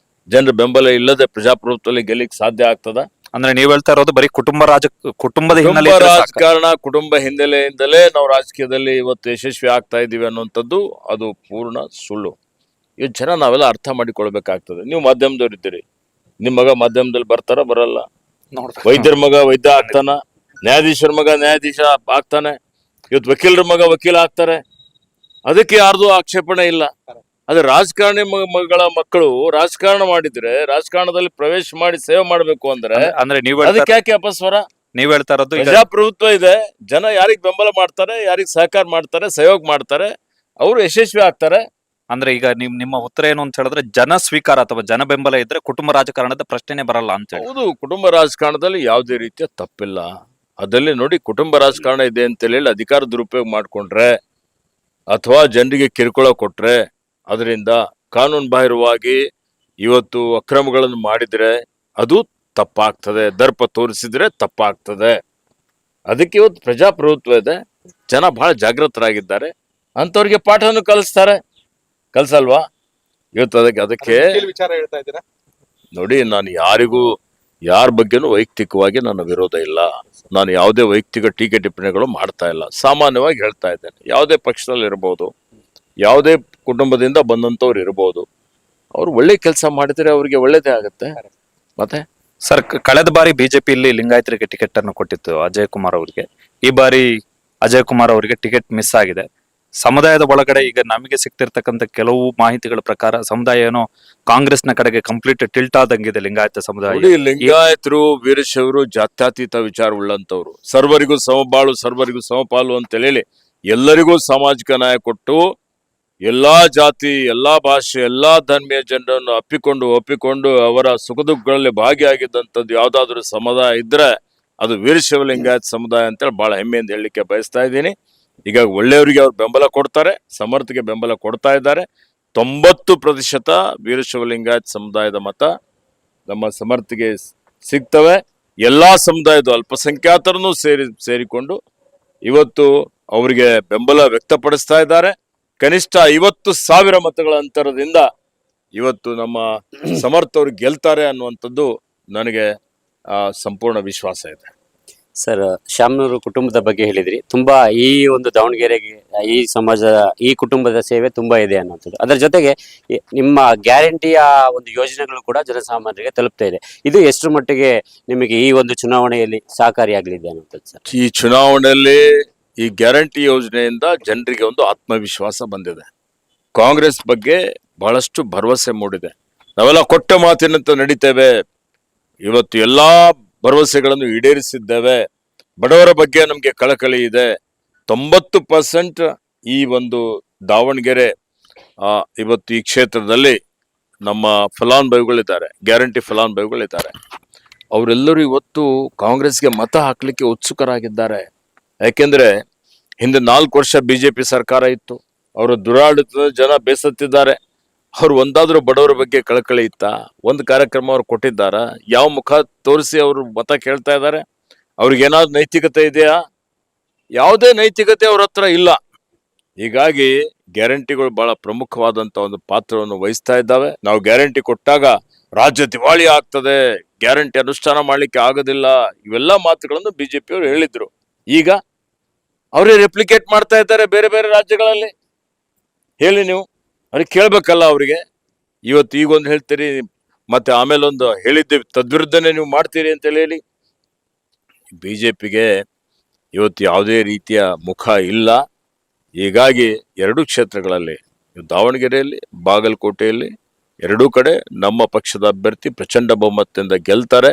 ಜನರ ಬೆಂಬಲ ಇಲ್ಲದೆ ಪ್ರಜಾಪ್ರಭುತ್ವದಲ್ಲಿ ಗೆಲ್ಲಿಕ್ ಸಾಧ್ಯ ಆಗ್ತದ? ಅಂದ್ರೆ ನೀವ್ ಹೇಳ್ತಾ ಇರೋದು ಬರೀ ಕುಟುಂಬದ ಹಿನ್ನೆಲೆ ರಾಜಕಾರಣ, ಕುಟುಂಬ ಹಿನ್ನೆಲೆಯಿಂದಲೇ ನಾವು ರಾಜಕೀಯದಲ್ಲಿ ಇವತ್ತು ಯಶಸ್ವಿ ಆಗ್ತಾ ಇದೀವಿ ಅನ್ನುವಂಥದ್ದು ಅದು ಪೂರ್ಣ ಸುಳ್ಳು. ಈ ಜನ ನಾವೆಲ್ಲ ಅರ್ಥ ಮಾಡಿಕೊಳ್ಬೇಕಾಗ್ತದೆ. ನೀವು ಮಾಧ್ಯಮದವ್ರು ಇದ್ದೀರಿ, ನಿಮ್ ಮಗ ಮಾಧ್ಯಮದಲ್ಲಿ ಬರ್ತಾರ ಬರಲ್ಲ? ವೈದ್ಯರ ಮಗ ವೈದ್ಯ ಆಗ್ತಾನ, ನ್ಯಾಯಾಧೀಶರ ಮಗ ನ್ಯಾಯಾಧೀಶ ಆಗ್ತಾನೆ, ಇವತ್ತು ವಕೀಲರ ಮಗ ವಕೀಲ ಆಗ್ತಾರೆ. ಅದಕ್ಕೆ ಯಾರ್ದು ಆಕ್ಷೇಪಣೆ ಇಲ್ಲ. ಅದೇ ರಾಜಕಾರಣಿ ಮಗಳ ಮಕ್ಕಳು ರಾಜಕಾರಣ ಮಾಡಿದ್ರೆ, ರಾಜಕಾರಣದಲ್ಲಿ ಪ್ರವೇಶ ಮಾಡಿ ಸೇವೆ ಮಾಡ್ಬೇಕು ಅಂದ್ರೆ ಅದಕ್ಕೆ ಯಾಕೆ ಅಪಸ್ವರ? ನೀವ್ ಹೇಳ್ತಾ ಇರೋದು ಪ್ರಜಾಪ್ರಭುತ್ವ ಇದೆ. ಜನ ಯಾರಿಗ್ ಬೆಂಬಲ ಮಾಡ್ತಾರೆ, ಯಾರಿಗ್ ಸಹಕಾರ ಮಾಡ್ತಾರೆ, ಸಹಯೋಗ ಮಾಡ್ತಾರೆ, ಅವರು ಯಶಸ್ವಿ ಆಗ್ತಾರೆ. ಅಂದ್ರೆ ಈಗ ನಿಮ್ಮ ಉತ್ತರ ಏನು ಅಂತ ಹೇಳಿದ್ರೆ ಜನ ಸ್ವೀಕಾರ ಅಥವಾ ಜನ ಬೆಂಬಲ ಇದ್ರೆ ಕುಟುಂಬ ರಾಜಕಾರಣದ ಪ್ರಶ್ನೆನೇ ಬರಲ್ಲ ಅಂತ ಹೇಳಿ. ಹೌದು, ಕುಟುಂಬ ರಾಜಕಾರಣದಲ್ಲಿ ಯಾವುದೇ ರೀತಿಯ ತಪ್ಪಿಲ್ಲ. ಅದಲ್ಲಿ ನೋಡಿ, ಕುಟುಂಬ ರಾಜಕಾರಣ ಇದೆ ಅಂತ ಹೇಳಿ ಅಧಿಕಾರ ದುರುಪಯೋಗ ಮಾಡ್ಕೊಂಡ್ರೆ ಅಥವಾ ಜನರಿಗೆ ಕಿರುಕುಳ ಕೊಟ್ರೆ, ಅದರಿಂದ ಕಾನೂನು ಬಾಹಿರವಾಗಿ ಇವತ್ತು ಅಕ್ರಮಗಳನ್ನು ಮಾಡಿದ್ರೆ ಅದು ತಪ್ಪಾಗ್ತದೆ. ದರ್ಪ ತೋರಿಸಿದ್ರೆ ತಪ್ಪಾಗ್ತದೆ. ಅದಕ್ಕೆ ಇವತ್ತು ಪ್ರಜಾಪ್ರಭುತ್ವ ಇದೆ, ಜನ ಬಹಳ ಜಾಗೃತರಾಗಿದ್ದಾರೆ. ಅಂತವ್ರಿಗೆ ಪಾಠವನ್ನು ಕಲಿಸಲ್ವಾ ಇವತ್ತು? ಅದಕ್ಕೆ ವಿಚಾರ ಹೇಳ್ತಾ ಇದ್ದೀರಾ ನೋಡಿ, ನಾನು ಯಾರ ಬಗ್ಗೆನೂ ವೈಯಕ್ತಿಕವಾಗಿ ನನ್ನ ವಿರೋಧ ಇಲ್ಲ. ನಾನು ಯಾವುದೇ ವೈಯಕ್ತಿಕ ಟೀಕೆ ಟಿಪ್ಪಣಿಗಳು ಮಾಡ್ತಾ ಇಲ್ಲ. ಸಾಮಾನ್ಯವಾಗಿ ಹೇಳ್ತಾ ಇದ್ದೇನೆ, ಯಾವುದೇ ಪಕ್ಷದಲ್ಲಿ ಇರಬಹುದು, ಯಾವುದೇ ಕುಟುಂಬದಿಂದ ಬಂದಂತವ್ರು ಇರಬಹುದು, ಅವ್ರು ಒಳ್ಳೆ ಕೆಲಸ ಮಾಡಿದ್ರೆ ಅವ್ರಿಗೆ ಒಳ್ಳೇದೇ ಆಗುತ್ತೆ. ಮತ್ತೆ ಸರ್, ಕಳೆದ ಬಾರಿ ಬಿಜೆಪಿ ಇಲ್ಲಿ ಲಿಂಗಾಯತರಿಗೆ ಟಿಕೆಟ್ ಅನ್ನು ಕೊಟ್ಟಿತ್ತು ಅಜಯ್ ಕುಮಾರ್ ಅವರಿಗೆ. ಈ ಬಾರಿ ಅಜಯ್ ಕುಮಾರ್ ಅವರಿಗೆ ಟಿಕೆಟ್ ಮಿಸ್ ಆಗಿದೆ. ಸಮುದಾಯದ ಒಳಗಡೆ ಈಗ ನಮಗೆ ಸಿಗ್ತಿರ್ತಕ್ಕಂಥ ಕೆಲವು ಮಾಹಿತಿಗಳ ಪ್ರಕಾರ ಸಮುದಾಯ ಏನೋ ಕಾಂಗ್ರೆಸ್ನ ಕಡೆಗೆ ಕಂಪ್ಲೀಟ್ ಟಿಲ್ಟ್ ಆದಂಗಿದೆ ಲಿಂಗಾಯತ ಸಮುದಾಯ. ಲಿಂಗಾಯತರು, ವೀರಶೈವರು ಜಾತ್ಯತೀತ ವಿಚಾರ ಉಳ್ಳಂತವ್ರು, ಸರ್ವರಿಗೂ ಸಮಬಾಳು, ಸರ್ವರಿಗೂ ಸಮಪಾಲು ಅಂತ ಹೇಳಿ ಎಲ್ಲರಿಗೂ ಸಾಮಾಜಿಕ ನ್ಯಾಯ ಕೊಟ್ಟು ಎಲ್ಲಾ ಜಾತಿ, ಎಲ್ಲಾ ಭಾಷೆ, ಎಲ್ಲಾ ಧರ್ಮೀಯ ಜನರನ್ನು ಒಪ್ಪಿಕೊಂಡು ಅವರ ಸುಖ ದುಃಖಗಳಲ್ಲಿ ಭಾಗಿಯಾಗಿದ್ದಂಥದ್ದು ಯಾವ್ದಾದ್ರು ಸಮುದಾಯ ಇದ್ರೆ ಅದು ವೀರಶೈವ ಲಿಂಗಾಯತ ಸಮುದಾಯ ಅಂತೇಳಿ ಬಹಳ ಹೆಮ್ಮೆಯಿಂದ ಹೇಳಲಿಕ್ಕೆ ಬಯಸ್ತಾ ಇದ್ದೀನಿ. ಈಗ ಒಳ್ಳೆಯವರಿಗೆ ಅವ್ರು ಬೆಂಬಲ ಕೊಡ್ತಾರೆ, ಸಮರ್ಥಗೆ ಬೆಂಬಲ ಕೊಡ್ತಾ ಇದ್ದಾರೆ. 90% ವೀರಶೈವ ಲಿಂಗಾಯತ ಸಮುದಾಯದ ಮತ ನಮ್ಮ ಸಮರ್ಥಿಗೆ ಸಿಗ್ತವೆ. ಎಲ್ಲಾ ಸಮುದಾಯದ ಅಲ್ಪಸಂಖ್ಯಾತರನ್ನು ಸೇರಿಕೊಂಡು ಇವತ್ತು ಅವರಿಗೆ ಬೆಂಬಲ ವ್ಯಕ್ತಪಡಿಸ್ತಾ ಇದ್ದಾರೆ. ಕನಿಷ್ಠ 50,000 ಮತಗಳ ಅಂತರದಿಂದ ಇವತ್ತು ನಮ್ಮ ಸಮರ್ಥ ಅವ್ರಿಗೆ ಗೆಲ್ತಾರೆ ಅನ್ನುವಂಥದ್ದು ನನಗೆ ಸಂಪೂರ್ಣ ವಿಶ್ವಾಸ ಇದೆ. ಸರ್, ಶಾಮನೂರು ಕುಟುಂಬದ ಬಗ್ಗೆ ಹೇಳಿದ್ರಿ. ತುಂಬಾ ಈ ಒಂದು ದಾವಣಗೆರೆಗೆ ಈ ಸಮಾಜದ ಈ ಕುಟುಂಬದ ಸೇವೆ ತುಂಬಾ ಇದೆ ಅನ್ನೋಂಥದ್ದು. ಅದರ ಜೊತೆಗೆ ನಿಮ್ಮ ಗ್ಯಾರಂಟಿಯ ಒಂದು ಯೋಜನೆಗಳು ಕೂಡ ಜನಸಾಮಾನ್ಯರಿಗೆ ತಲುಪ್ತಾ ಇದೆ. ಇದು ಎಷ್ಟರ ಮಟ್ಟಿಗೆ ನಿಮಗೆ ಈ ಒಂದು ಚುನಾವಣೆಯಲ್ಲಿ ಸಹಕಾರಿಯಾಗಲಿದೆ ಅನ್ನೋಂಥದ್ದು ಸರ್? ಈ ಚುನಾವಣೆಯಲ್ಲಿ ಈ ಗ್ಯಾರಂಟಿ ಯೋಜನೆಯಿಂದ ಜನರಿಗೆ ಒಂದು ಆತ್ಮವಿಶ್ವಾಸ ಬಂದಿದೆ. ಕಾಂಗ್ರೆಸ್ ಬಗ್ಗೆ ಬಹಳಷ್ಟು ಭರವಸೆ ಮೂಡಿದೆ. ನಾವೆಲ್ಲ ಕೊಟ್ಟ ಮಾತಿನಂತೆ ನಡೀತೇವೆ, ಇವತ್ತು ಎಲ್ಲಾ ಭರವಸೆಗಳನ್ನು ಈಡೇರಿಸಿದ್ದೇವೆ, ಬಡವರ ಬಗ್ಗೆ ನಮಗೆ ಕಳಕಳಿ ಇದೆ. 90% ಈ ಒಂದು ದಾವಣಗೆರೆ ಇವತ್ತು ಈ ಕ್ಷೇತ್ರದಲ್ಲಿ ನಮ್ಮ ಫಲಾನುಭವಿಗಳಿದ್ದಾರೆ, ಗ್ಯಾರಂಟಿ ಫಲಾನುಭವಿಗಳಿದ್ದಾರೆ. ಅವರೆಲ್ಲರೂ ಇವತ್ತು ಕಾಂಗ್ರೆಸ್ಗೆ ಮತ ಹಾಕ್ಲಿಕ್ಕೆ ಉತ್ಸುಕರಾಗಿದ್ದಾರೆ. ಯಾಕೆಂದ್ರೆ ಹಿಂದೆ 4 ವರ್ಷ ಬಿಜೆಪಿ ಸರ್ಕಾರ ಇತ್ತು, ಅವರ ದುರಾಡಳಿತದ ಜನ ಬೇಸತ್ತಿದ್ದಾರೆ. ಅವ್ರು ಒಂದಾದ್ರೂ ಬಡವರ ಬಗ್ಗೆ ಕಳಕಳಿ ಇತ್ತ? ಒಂದು ಕಾರ್ಯಕ್ರಮ ಅವ್ರು ಕೊಟ್ಟಿದ್ದಾರ? ಯಾವ ಮುಖ ತೋರಿಸಿ ಅವರು ಮತ ಕೇಳ್ತಾ ಇದ್ದಾರೆ? ಅವ್ರಿಗೇನಾದ್ರು ನೈತಿಕತೆ ಇದೆಯಾ? ಯಾವುದೇ ನೈತಿಕತೆ ಅವ್ರ ಹತ್ರ ಇಲ್ಲ. ಹೀಗಾಗಿ ಗ್ಯಾರಂಟಿಗಳು ಬಹಳ ಪ್ರಮುಖವಾದಂತ ಒಂದು ಪಾತ್ರವನ್ನು ವಹಿಸ್ತಾ ಇದ್ದಾವೆ. ನಾವು ಗ್ಯಾರಂಟಿ ಕೊಟ್ಟಾಗ ರಾಜ್ಯ ದಿವಾಳಿ ಆಗ್ತದೆ, ಗ್ಯಾರಂಟಿ ಅನುಷ್ಠಾನ ಮಾಡ್ಲಿಕ್ಕೆ ಆಗೋದಿಲ್ಲ, ಇವೆಲ್ಲ ಮಾತುಗಳನ್ನು ಬಿಜೆಪಿಯವರು ಹೇಳಿದ್ರು. ಈಗ ಅವರೇ ರೆಪ್ಲಿಕೇಟ್ ಮಾಡ್ತಾ ಇದ್ದಾರೆ ಬೇರೆ ಬೇರೆ ರಾಜ್ಯಗಳಲ್ಲಿ. ಹೇಳಿ ನೀವು, ಅವ್ರಿಗೆ ಕೇಳ್ಬೇಕಲ್ಲ ಅವರಿಗೆ. ಇವತ್ತು ಈಗೊಂದು ಹೇಳ್ತೀರಿ, ಮತ್ತೆ ಆಮೇಲೆ ಒಂದು ಹೇಳಿದ್ದೇವೆ ತದ್ವಿರುದ್ಧನೇ ನೀವು ಮಾಡ್ತೀರಿ ಅಂತ ಹೇಳಿ. ಬಿಜೆಪಿಗೆ ಇವತ್ತು ಯಾವುದೇ ರೀತಿಯ ಮುಖ ಇಲ್ಲ. ಹೀಗಾಗಿ ಎರಡೂ ಕ್ಷೇತ್ರಗಳಲ್ಲಿ, ದಾವಣಗೆರೆಯಲ್ಲಿ, ಬಾಗಲಕೋಟೆಯಲ್ಲಿ, ಎರಡೂ ಕಡೆ ನಮ್ಮ ಪಕ್ಷದ ಅಭ್ಯರ್ಥಿ ಪ್ರಚಂಡ ಬಹುಮತದಿಂದ ಗೆಲ್ತಾರೆ.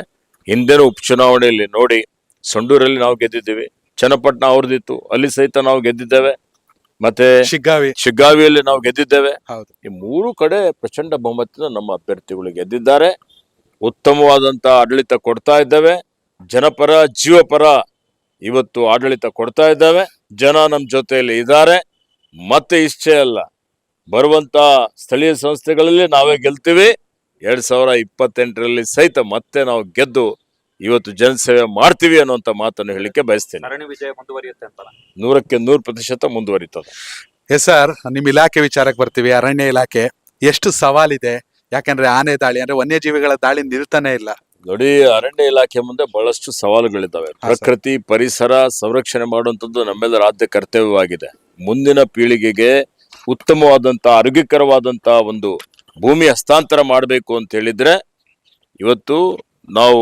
ಹಿಂದಿನ ಉಪಚುನಾವಣೆಯಲ್ಲಿ ನೋಡಿ, ಸಂಡೂರಲ್ಲಿ ನಾವು ಗೆದ್ದಿದ್ದೀವಿ, ಚನ್ನಪಟ್ಟಣ ಅವ್ರದಿತ್ತು, ಅಲ್ಲಿ ಸಹಿತ ನಾವು ಗೆದ್ದಿದ್ದೇವೆ, ಮತ್ತೆ ಶಿಗ್ಗಾವಿಯಲ್ಲಿ ನಾವು ಗೆದ್ದಿದ್ದೇವೆ. ಈ ಮೂರು ಕಡೆ ಪ್ರಚಂಡ ಬಹುಮತದಿಂದ ನಮ್ಮ ಅಭ್ಯರ್ಥಿಗಳು ಗೆದ್ದಿದ್ದಾರೆ. ಉತ್ತಮವಾದಂತ ಆಡಳಿತ ಕೊಡ್ತಾ ಇದ್ದೇವೆ. ಜನಪರ ಜೀವಪರ ಇವತ್ತು ಆಡಳಿತ ಕೊಡ್ತಾ ಇದ್ದೇವೆ. ಜನ ನಮ್ಮ ಜೊತೆಯಲ್ಲಿ ಇದ್ದಾರೆ. ಮತ್ತೆ ಇಷ್ಟೇ ಅಲ್ಲ, ಬರುವಂತ ಸ್ಥಳೀಯ ಸಂಸ್ಥೆಗಳಲ್ಲಿ ನಾವೇ ಗೆಲ್ತೀವಿ. 2028ರಲ್ಲಿ ಸಹಿತ ಮತ್ತೆ ನಾವು ಗೆದ್ದು ಇವತ್ತು ಜನಸೇವೆ ಮಾಡ್ತೀವಿ ಅನ್ನುವಂತ ಮಾತನ್ನು ಹೇಳಿಕೆ ಬಯಸ್ತೇನೆ. ಸರಣಿ ವಿಜಯ ಮುಂದುವರಿಯುತ್ತೆ ಅಂತ 100% ಮುಂದುವರಿತದೆ. ಎಸ್ ಸರ್, ನಿಮ್ ಇಲಾಖೆ ವಿಚಾರಕ್ಕೆ ಬರ್ತೀವಿ. ಅರಣ್ಯ ಇಲಾಖೆ ಎಷ್ಟು ಸವಾಲಿದೆ? ಯಾಕಂದ್ರೆ ಆನೆ ದಾಳಿ ಅಂದ್ರೆ ವನ್ಯಜೀವಿಗಳ ದಾಳಿ ನಿಲ್ತಾನೆ ಇಲ್ಲ. ನೋಡಿ, ಅರಣ್ಯ ಇಲಾಖೆ ಮುಂದೆ ಬಹಳಷ್ಟು ಸವಾಲುಗಳಿದ್ದಾವೆ. ಪ್ರಕೃತಿ ಪರಿಸರ ಸಂರಕ್ಷಣೆ ಮಾಡುವಂತದ್ದು ನಮ್ಮೆಲ್ಲರ ಆದ್ಯ ಕರ್ತವ್ಯವಾಗಿದೆ. ಮುಂದಿನ ಪೀಳಿಗೆಗೆ ಉತ್ತಮವಾದಂತ ಆರೋಗ್ಯಕರವಾದಂತ ಒಂದು ಭೂಮಿ ಹಸ್ತಾಂತರ ಮಾಡಬೇಕು ಅಂತ ಹೇಳಿದ್ರೆ ಇವತ್ತು ನಾವು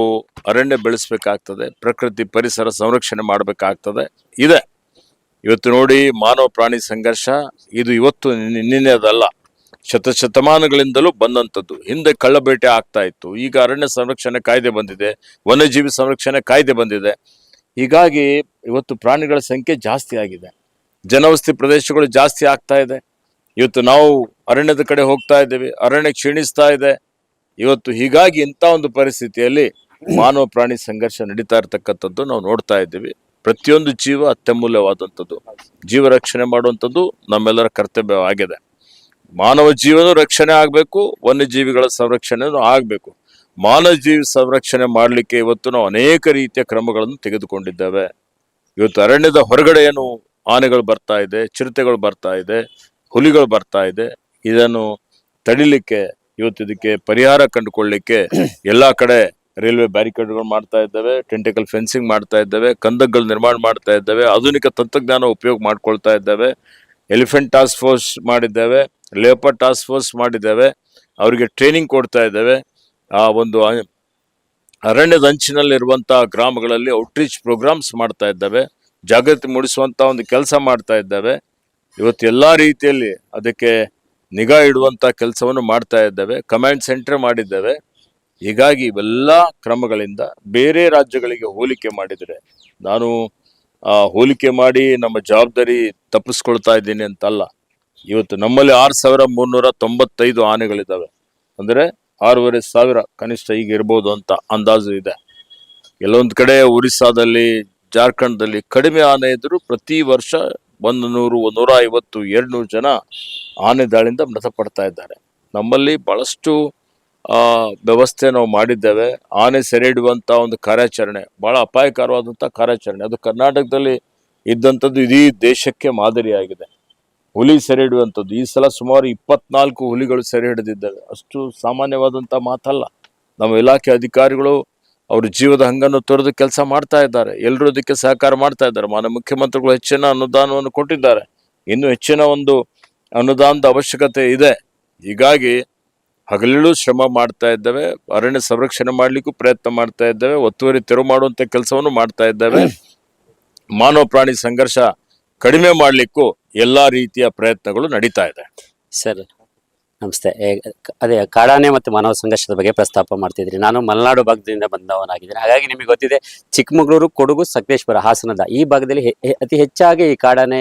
ಅರಣ್ಯ ಬೆಳೆಸಬೇಕಾಗ್ತದೆ, ಪ್ರಕೃತಿ ಪರಿಸರ ಸಂರಕ್ಷಣೆ ಮಾಡಬೇಕಾಗ್ತದೆ. ಇದೆ ಇವತ್ತು ನೋಡಿ, ಮಾನವ ಪ್ರಾಣಿ ಸಂಘರ್ಷ ಇದು ಇವತ್ತು ನಿನ್ನೆದಲ್ಲ, ಶತಮಾನಗಳಿಂದಲೂ ಬಂದಂಥದ್ದು. ಹಿಂದೆ ಕಳ್ಳಬೇಟೆ ಆಗ್ತಾ ಇತ್ತು, ಈಗ ಅರಣ್ಯ ಸಂರಕ್ಷಣೆ ಕಾಯ್ದೆ ಬಂದಿದೆ, ವನ್ಯಜೀವಿ ಸಂರಕ್ಷಣೆ ಕಾಯ್ದೆ ಬಂದಿದೆ. ಹೀಗಾಗಿ ಇವತ್ತು ಪ್ರಾಣಿಗಳ ಸಂಖ್ಯೆ ಜಾಸ್ತಿ ಆಗಿದೆ, ಜನವಸತಿ ಪ್ರದೇಶಗಳು ಜಾಸ್ತಿ ಆಗ್ತಾ ಇದೆ. ಇವತ್ತು ನಾವು ಅರಣ್ಯದ ಕಡೆ ಹೋಗ್ತಾ ಇದ್ದೇವೆ, ಅರಣ್ಯ ಕ್ಷೀಣಿಸ್ತಾ ಇದೆ ಇವತ್ತು. ಹೀಗಾಗಿ ಇಂಥ ಒಂದು ಪರಿಸ್ಥಿತಿಯಲ್ಲಿ ಮಾನವ ಪ್ರಾಣಿ ಸಂಘರ್ಷ ನಡೀತಾ ಇರತಕ್ಕಂಥದ್ದು ನಾವು ನೋಡ್ತಾ ಇದ್ದೀವಿ. ಪ್ರತಿಯೊಂದು ಜೀವ ಅತ್ಯಮೂಲ್ಯವಾದಂಥದ್ದು, ಜೀವ ರಕ್ಷಣೆ ಮಾಡುವಂಥದ್ದು ನಮ್ಮೆಲ್ಲರ ಕರ್ತವ್ಯವಾಗಿದೆ. ಮಾನವ ಜೀವನ ರಕ್ಷಣೆ ಆಗಬೇಕು, ವನ್ಯಜೀವಿಗಳ ಸಂರಕ್ಷಣೆನೂ ಆಗಬೇಕು. ಮಾನವ ಜೀವಿ ಸಂರಕ್ಷಣೆ ಮಾಡಲಿಕ್ಕೆ ಇವತ್ತು ನಾವು ಅನೇಕ ರೀತಿಯ ಕ್ರಮಗಳನ್ನು ತೆಗೆದುಕೊಂಡಿದ್ದೇವೆ. ಇವತ್ತು ಅರಣ್ಯದ ಹೊರಗಡೆ ಏನು ಆನೆಗಳು ಬರ್ತಾ ಇದೆ, ಚಿರತೆಗಳು ಬರ್ತಾ ಇದೆ, ಹುಲಿಗಳು ಬರ್ತಾ ಇದೆ, ಇದನ್ನು ತಡಿಲಿಕ್ಕೆ ಇವತ್ತು ಇದಕ್ಕೆ ಪರಿಹಾರ ಕಂಡುಕೊಳ್ಳಲಿಕ್ಕೆ ಎಲ್ಲಾ ಕಡೆ ರೈಲ್ವೆ ಬ್ಯಾರಿಕೇಡ್ಗಳು ಮಾಡ್ತಾ ಇದ್ದೇವೆ, ಟೆಂಟಿಕಲ್ ಫೆನ್ಸಿಂಗ್ ಮಾಡ್ತಾ ಇದ್ದೇವೆ, ಕಂದಕಗಳು ನಿರ್ಮಾಣ ಮಾಡ್ತಾ ಇದ್ದೇವೆ, ಆಧುನಿಕ ತಂತ್ರಜ್ಞಾನ ಉಪಯೋಗ ಮಾಡ್ಕೊಳ್ತಾ ಇದ್ದೇವೆ, ಎಲಿಫೆಂಟ್ ಟಾಸ್ಕ್ ಫೋರ್ಸ್ ಮಾಡಿದ್ದೇವೆ, ಲೇಪರ್ ಟಾಸ್ಕ್ ಫೋರ್ಸ್ ಮಾಡಿದ್ದೇವೆ, ಅವರಿಗೆ ಟ್ರೈನಿಂಗ್ ಕೊಡ್ತಾ ಇದ್ದೇವೆ. ಆ ಒಂದು ಅರಣ್ಯದ ಅಂಚಿನಲ್ಲಿರುವಂತಹ ಗ್ರಾಮಗಳಲ್ಲಿ ಔಟ್ರೀಚ್ ಪ್ರೋಗ್ರಾಮ್ಸ್ ಮಾಡ್ತಾ ಇದ್ದೇವೆ, ಜಾಗೃತಿ ಮೂಡಿಸುವಂತ ಒಂದು ಕೆಲಸ ಮಾಡ್ತಾ ಇದ್ದೇವೆ. ಇವತ್ತು ಎಲ್ಲಾ ರೀತಿಯಲ್ಲಿ ಅದಕ್ಕೆ ನಿಗಾ ಇಡುವಂತ ಕೆಲಸವನ್ನು ಮಾಡ್ತಾ ಇದ್ದೇವೆ, ಕಮಾಂಡ್ ಸೆಂಟರ್ ಮಾಡಿದ್ದೇವೆ. ಹೀಗಾಗಿ ಇವೆಲ್ಲ ಕ್ರಮಗಳಿಂದ ಬೇರೆ ರಾಜ್ಯಗಳಿಗೆ ಹೋಲಿಕೆ ಮಾಡಿದರೆ, ನಾನು ಹೋಲಿಕೆ ಮಾಡಿ ನಮ್ಮ ಜವಾಬ್ದಾರಿ ತಪ್ಪಿಸ್ಕೊಳ್ತಾ ಇದ್ದೀನಿ ಅಂತಲ್ಲ. ಇವತ್ತು ನಮ್ಮಲ್ಲಿ 6395 ಆನೆಗಳಿದ್ದಾವೆ, ಅಂದ್ರೆ 6500 ಕನಿಷ್ಠ ಈಗ ಇರ್ಬೋದು ಅಂತ ಅಂದಾಜು ಇದೆ. ಕೆಲವೊಂದು ಕಡೆ ಒರಿಸ್ಸಾದಲ್ಲಿ, ಜಾರ್ಖಂಡ್ದಲ್ಲಿ ಕಡಿಮೆ ಆನೆ ಇದ್ರು ಪ್ರತಿ ವರ್ಷ 100, 150, 200 ಜನ ಆನೆ ದಾಳಿಯಿಂದ ಮೃತಪಡ್ತಾ ಇದ್ದಾರೆ. ನಮ್ಮಲ್ಲಿ ಬಹಳಷ್ಟು ವ್ಯವಸ್ಥೆ ನಾವು ಮಾಡಿದ್ದೇವೆ. ಆನೆ ಸೆರೆ ಹಿಡುವಂತ ಒಂದು ಕಾರ್ಯಾಚರಣೆ ಬಹಳ ಅಪಾಯಕರವಾದಂತ ಕಾರ್ಯಾಚರಣೆ, ಅದು ಕರ್ನಾಟಕದಲ್ಲಿ ಇದ್ದಂಥದ್ದು ಇಡೀ ದೇಶಕ್ಕೆ ಮಾದರಿಯಾಗಿದೆ. ಹುಲಿ ಸೆರೆ ಹಿಡುವಂಥದ್ದು ಈ ಸಲ ಸುಮಾರು 24 ಹುಲಿಗಳು ಸೆರೆ ಹಿಡಿದಿದ್ದಾವೆ. ಅಷ್ಟು ಸಾಮಾನ್ಯವಾದಂತ ಮಾತಲ್ಲ. ನಮ್ಮ ಇಲಾಖೆ ಅಧಿಕಾರಿಗಳು ಅವ್ರ ಜೀವದ ಹಂಗನ್ನು ತೊರೆದು ಕೆಲಸ ಮಾಡ್ತಾ ಇದ್ದಾರೆ. ಎಲ್ಲರೂ ಅದಕ್ಕೆ ಸಹಕಾರ ಮಾಡ್ತಾ ಇದ್ದಾರೆ. ಮಾನ್ಯ ಮುಖ್ಯಮಂತ್ರಿಗಳು ಹೆಚ್ಚಿನ ಅನುದಾನವನ್ನು ಕೊಟ್ಟಿದ್ದಾರೆ, ಇನ್ನು ಹೆಚ್ಚಿನ ಒಂದು ಅನುದಾನದ ಅವಶ್ಯಕತೆ ಇದೆ. ಹೀಗಾಗಿ ಹಗಲಿರುಳು ಶ್ರಮ ಮಾಡ್ತಾ ಇದ್ದೇವೆ, ಅರಣ್ಯ ಸಂರಕ್ಷಣೆ ಮಾಡ್ಲಿಕ್ಕೂ ಪ್ರಯತ್ನ ಮಾಡ್ತಾ ಇದ್ದೇವೆ, ಒತ್ತುವರಿ ತೆರವು ಮಾಡುವಂತ ಕೆಲಸವನ್ನು ಮಾಡ್ತಾ ಇದ್ದೇವೆ. ಮಾನವ ಪ್ರಾಣಿ ಸಂಘರ್ಷ ಕಡಿಮೆ ಮಾಡ್ಲಿಕ್ಕೂ ಎಲ್ಲಾ ರೀತಿಯ ಪ್ರಯತ್ನಗಳು ನಡೀತಾ ಇದೆ. ಸರ್ ನಮಸ್ತೆ. ಅದೇ ಕಾಡಾನೆ ಮತ್ತು ಮಾನವ ಸಂಘರ್ಷದ ಬಗ್ಗೆ ಪ್ರಸ್ತಾಪ ಮಾಡ್ತಿದ್ರಿ. ನಾನು ಮಲೆನಾಡು ಭಾಗದಿಂದ ಬಂದವನಾಗಿದ್ದೇನೆ, ಹಾಗಾಗಿ ನಿಮಗೆ ಗೊತ್ತಿದೆ ಚಿಕ್ಕಮಗಳೂರು, ಕೊಡಗು, ಸಕಲೇಶ್ಪುರ, ಹಾಸನದ ಈ ಭಾಗದಲ್ಲಿ ಅತಿ ಹೆಚ್ಚಾಗಿ ಈ ಕಾಡಾನೆ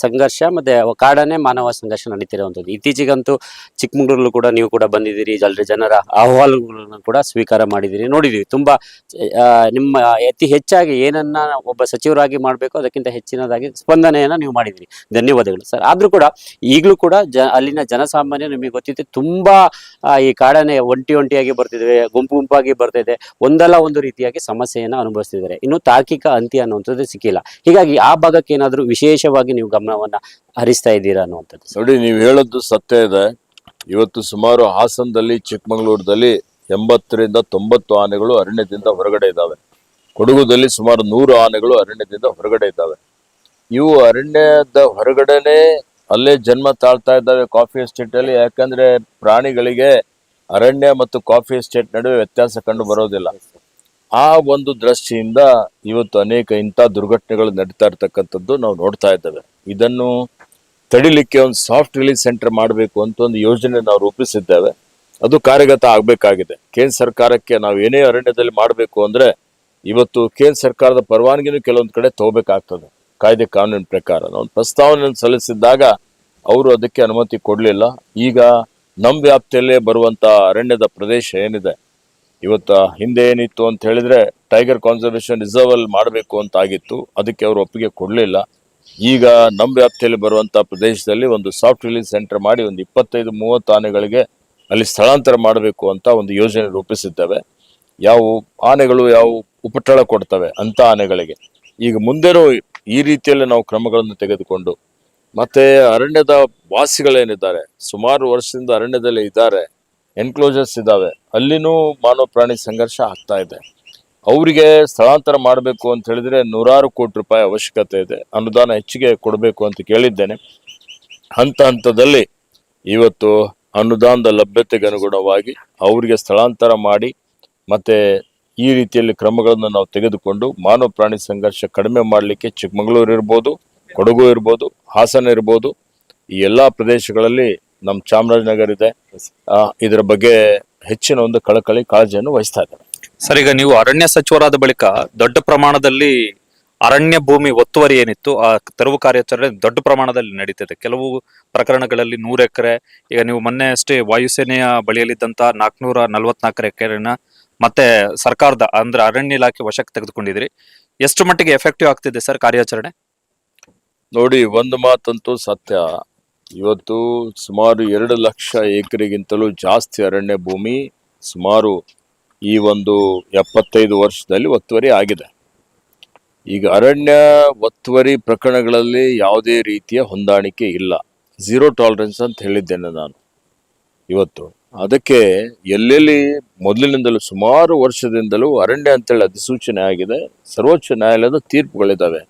ಸಂಘರ್ಷ ಮತ್ತೆ ಕಾಡಾನೆ ಮಾನವ ಸಂಘರ್ಷ ನಡೀತಿರುವಂಥದ್ದು. ಇತ್ತೀಚೆಗಂತೂ ಚಿಕ್ಕಮಗಳೂರಲ್ಲೂ ಕೂಡ ನೀವು ಕೂಡ ಬಂದಿದ್ದೀರಿ, ಜನರ ಅಹವಾಲುಗಳನ್ನು ಕೂಡ ಸ್ವೀಕಾರ ಮಾಡಿದ್ದೀರಿ, ನೋಡಿದ್ದೀವಿ. ತುಂಬಾ ನಿಮ್ಮ ಅತಿ ಹೆಚ್ಚಾಗಿ ಏನನ್ನ ಒಬ್ಬ ಸಚಿವರಾಗಿ ಮಾಡಬೇಕು ಅದಕ್ಕಿಂತ ಹೆಚ್ಚಿನದಾಗಿ ಸ್ಪಂದನೆಯನ್ನ ನೀವು ಮಾಡಿದ್ದೀರಿ, ಧನ್ಯವಾದಗಳು ಸರ್. ಆದ್ರೂ ಕೂಡ ಈಗಲೂ ಕೂಡ ಅಲ್ಲಿನ ಜನಸಾಮಾನ್ಯ ನಿಮಗೆ ಗೊತ್ತಿದೆ ತುಂಬಾ ಈ ಕಾಡಾನೆ ಒಂಟಿಯಾಗಿ ಬರ್ತಿದೆ, ಗುಂಪಾಗಿ ಬರ್ತಿದೆ, ಒಂದಲ್ಲ ಒಂದು ರೀತಿಯಾಗಿ ಸಮಸ್ಯೆಯನ್ನ ಅನುಭವಿಸ್ತಿದ್ದಾರೆ. ಇನ್ನು ತಾರ್ಕಿಕ ಅಂತ್ಯ ಅನ್ನುವಂಥದ್ದು ಸಿಕ್ಕಿಲ್ಲ. ಹೀಗಾಗಿ ಆ ಭಾಗಕ್ಕೆ ಏನಾದ್ರೂ ವಿಶೇಷವಾಗಿ ನೀವು ಗಮನವನ್ನ ಹರಿಸ್ತಾ ಇದ್ದೀರಾ ಅನ್ನುವಂಥದ್ದು? ನೋಡಿ, ನೀವು ಹೇಳದ್ದು ಸತ್ಯ ಇದೆ. ಇವತ್ತು ಸುಮಾರು ಹಾಸನದಲ್ಲಿ, ಚಿಕ್ಕಮಗಳೂರದಲ್ಲಿ 80-90 ಆನೆಗಳು ಅರಣ್ಯದಿಂದ ಹೊರಗಡೆ ಇದ್ದಾವೆ. ಕೊಡಗುದಲ್ಲಿ ಸುಮಾರು 100 ಆನೆಗಳು ಅರಣ್ಯದಿಂದ ಹೊರಗಡೆ ಇದ್ದಾವೆ. ಇವು ಅರಣ್ಯದ ಹೊರಗಡೆನೆ ಅಲ್ಲೇ ಜನ್ಮ ತಾಳ್ತಾ ಇದ್ದಾವೆ ಕಾಫಿ ಎಸ್ಟೇಟ್ ಅಲ್ಲಿ. ಯಾಕಂದ್ರೆ ಪ್ರಾಣಿಗಳಿಗೆ ಅರಣ್ಯ ಮತ್ತು ಕಾಫಿ ಎಸ್ಟೇಟ್ ನಡುವೆ ವ್ಯತ್ಯಾಸ ಕಂಡು ಬರೋದಿಲ್ಲ. ಆ ಒಂದು ದೃಷ್ಟಿಯಿಂದ ಇವತ್ತು ಅನೇಕ ಇಂಥ ದುರ್ಘಟನೆಗಳು ನಡೀತಾ ಇರ್ತಕ್ಕಂಥದ್ದು ನಾವು ನೋಡ್ತಾ ಇದ್ದೇವೆ. ಇದನ್ನು ತಡಿಲಿಕ್ಕೆ ಒಂದು ಸಾಫ್ಟ್ ರಿಲೀಸ್ ಸೆಂಟರ್ ಮಾಡಬೇಕು ಅಂತ ಒಂದು ಯೋಜನೆ ನಾವು ರೂಪಿಸಿದ್ದೇವೆ. ಅದು ಕಾರ್ಯಗತ ಆಗ್ಬೇಕಾಗಿದೆ. ಕೇಂದ್ರ ಸರ್ಕಾರಕ್ಕೆ ನಾವು ಏನೇ ಅರಣ್ಯದಲ್ಲಿ ಮಾಡಬೇಕು ಅಂದ್ರೆ ಇವತ್ತು ಕೇಂದ್ರ ಸರ್ಕಾರದ ಪರವಾನಗಿನೂ ಕೆಲವೊಂದು ಕಡೆ ತಗೋಬೇಕಾಗ್ತದೆ. ಕಾಯ್ದೆ ಕಾನೂನಿನ ಪ್ರಕಾರ ನಾವು ಪ್ರಸ್ತಾವನೆಯನ್ನು ಸಲ್ಲಿಸಿದಾಗ ಅವರು ಅದಕ್ಕೆ ಅನುಮತಿ ಕೊಡಲಿಲ್ಲ. ಈಗ ನಮ್ಮ ವ್ಯಾಪ್ತಿಯಲ್ಲೇ ಬರುವಂತ ಅರಣ್ಯದ ಪ್ರದೇಶ ಏನಿದೆ, ಇವತ್ತು ಹಿಂದೆ ಏನಿತ್ತು ಅಂತ ಹೇಳಿದ್ರೆ ಟೈಗರ್ ಕಾನ್ಸರ್ವೇಷನ್ ರಿಸರ್ವ್ ಅಲ್ಲಿ ಮಾಡಬೇಕು ಅಂತ ಆಗಿತ್ತು, ಅದಕ್ಕೆ ಅವರು ಒಪ್ಪಿಗೆ ಕೊಡಲಿಲ್ಲ. ಈಗ ನಮ್ಮ ವ್ಯಾಪ್ತಿಯಲ್ಲಿ ಬರುವಂತ ಪ್ರದೇಶದಲ್ಲಿ ಒಂದು ಸಾಫ್ಟ್ ರಿಲೀಸ್ ಸೆಂಟರ್ ಮಾಡಿ ಒಂದು 25-30 ಆನೆಗಳಿಗೆ ಅಲ್ಲಿ ಸ್ಥಳಾಂತರ ಮಾಡಬೇಕು ಅಂತ ಒಂದು ಯೋಜನೆ ರೂಪಿಸಿದ್ದೇವೆ. ಯಾವ ಆನೆಗಳು ಯಾವ ಉಪಟಳ ಕೊಡ್ತವೆ ಅಂತ ಆನೆಗಳಿಗೆ ಈಗ ಮುಂದೆನೂ ಈ ರೀತಿಯಲ್ಲಿ ನಾವು ಕ್ರಮಗಳನ್ನು ತೆಗೆದುಕೊಂಡು, ಮತ್ತೆ ಅರಣ್ಯದ ವಾಸಿಗಳೇನಿದ್ದಾರೆ ಸುಮಾರು ವರ್ಷದಿಂದ ಅರಣ್ಯದಲ್ಲಿ ಇದ್ದಾರೆ, ಎನ್ಕ್ಲೋಜರ್ಸ್ ಇದ್ದಾವೆ, ಅಲ್ಲಿನೂ ಮಾನವ ಪ್ರಾಣಿ ಸಂಘರ್ಷ ಆಗ್ತಾ ಇದೆ. ಅವರಿಗೆ ಸ್ಥಳಾಂತರ ಮಾಡಬೇಕು ಅಂತ ಹೇಳಿದ್ರೆ 100 ಕೋಟಿ ರೂಪಾಯಿ ಅವಶ್ಯಕತೆ ಇದೆ. ಅನುದಾನ ಹೆಚ್ಚಿಗೆ ಕೊಡಬೇಕು ಅಂತ ಕೇಳಿದ್ದೇನೆ. ಹಂತದಲ್ಲಿ ಇವತ್ತು ಅನುದಾನದ ಲಭ್ಯತೆಗೆ ಅನುಗುಣವಾಗಿ ಅವರಿಗೆ ಸ್ಥಳಾಂತರ ಮಾಡಿ ಮತ್ತೆ ಈ ರೀತಿಯಲ್ಲಿ ಕ್ರಮಗಳನ್ನು ನಾವು ತೆಗೆದುಕೊಂಡು ಮಾನವ ಪ್ರಾಣಿ ಸಂಘರ್ಷ ಕಡಿಮೆ ಮಾಡಲಿಕ್ಕೆ ಚಿಕ್ಕಮಗಳೂರು ಇರ್ಬೋದು, ಕೊಡಗು ಇರ್ಬೋದು, ಹಾಸನ ಇರ್ಬೋದು, ಈ ಎಲ್ಲಾ ಪ್ರದೇಶಗಳಲ್ಲಿ ನಮ್ಮ ಚಾಮರಾಜನಗರ ಇದೆ, ಇದರ ಬಗ್ಗೆ ಹೆಚ್ಚಿನ ಒಂದು ಕಳಕಳಿ ಕಾಳಜಿಯನ್ನು ವಹಿಸ್ತಾ ಇದ್ದಾರೆ. ಸರ್, ಈಗ ನೀವು ಅರಣ್ಯ ಸಚಿವರಾದ ಬಳಿಕ ದೊಡ್ಡ ಪ್ರಮಾಣದಲ್ಲಿ ಅರಣ್ಯ ಭೂಮಿ ಒತ್ತುವರಿ ಏನಿತ್ತು ಆ ತೆರವು ಕಾರ್ಯಾಚರಣೆ ದೊಡ್ಡ ಪ್ರಮಾಣದಲ್ಲಿ ನಡೀತಿದೆ. ಕೆಲವು ಪ್ರಕರಣಗಳಲ್ಲಿ 100 ಎಕರೆ, ಈಗ ನೀವು ಮೊನ್ನೆ ಅಷ್ಟೇ ವಾಯುಸೇನೆಯ ಬಳಿಯಲ್ಲಿದ್ದಂತ 444 ಎಕರೆನ ಮತ್ತೆ ಸರ್ಕಾರದ ಅಂದ್ರೆ ಅರಣ್ಯ ಇಲಾಖೆ ವಶಕ್ಕೆ ತೆಗೆದುಕೊಂಡಿದ್ರಿ. ಎಷ್ಟು ಮಟ್ಟಿಗೆ ಎಫೆಕ್ಟಿವ್ ಆಗ್ತಿದೆ ಸರ್ ಕಾರ್ಯಾಚರಣೆ? ನೋಡಿ, ಒಂದು ಮಾತಂತೂ ಸತ್ಯ. ಇವತ್ತು ಸುಮಾರು 2 ಲಕ್ಷ ಎಕರೆಗಿಂತಲೂ ಜಾಸ್ತಿ ಅರಣ್ಯ ಭೂಮಿ ಸುಮಾರು ಈ ಒಂದು 75 ವರ್ಷದಲ್ಲಿ ಒತ್ತುವರಿ ಆಗಿದೆ. ಈಗ ಅರಣ್ಯ ಒತ್ತುವರಿ ಪ್ರಕರಣಗಳಲ್ಲಿ ಯಾವುದೇ ರೀತಿಯ ಹೊಂದಾಣಿಕೆ ಇಲ್ಲ, 0 ಟಾಲರೆನ್ಸ್ ಅಂತ ಹೇಳಿದ್ದೇನೆ ನಾನು ಇವತ್ತು. ಅದಕ್ಕೆ ಎಲ್ಲೆಲ್ಲಿ ಮೊದಲಿನಿಂದಲೂ ಸುಮಾರು ವರ್ಷದಿಂದಲೂ ಅರಣ್ಯ ಅಂತೇಳಿ ಅಧಿಸೂಚನೆ ಆಗಿದೆ, ಸರ್ವೋಚ್ಚ ನ್ಯಾಯಾಲಯದ ತೀರ್ಪುಗಳಿದ್ದಾವೆ.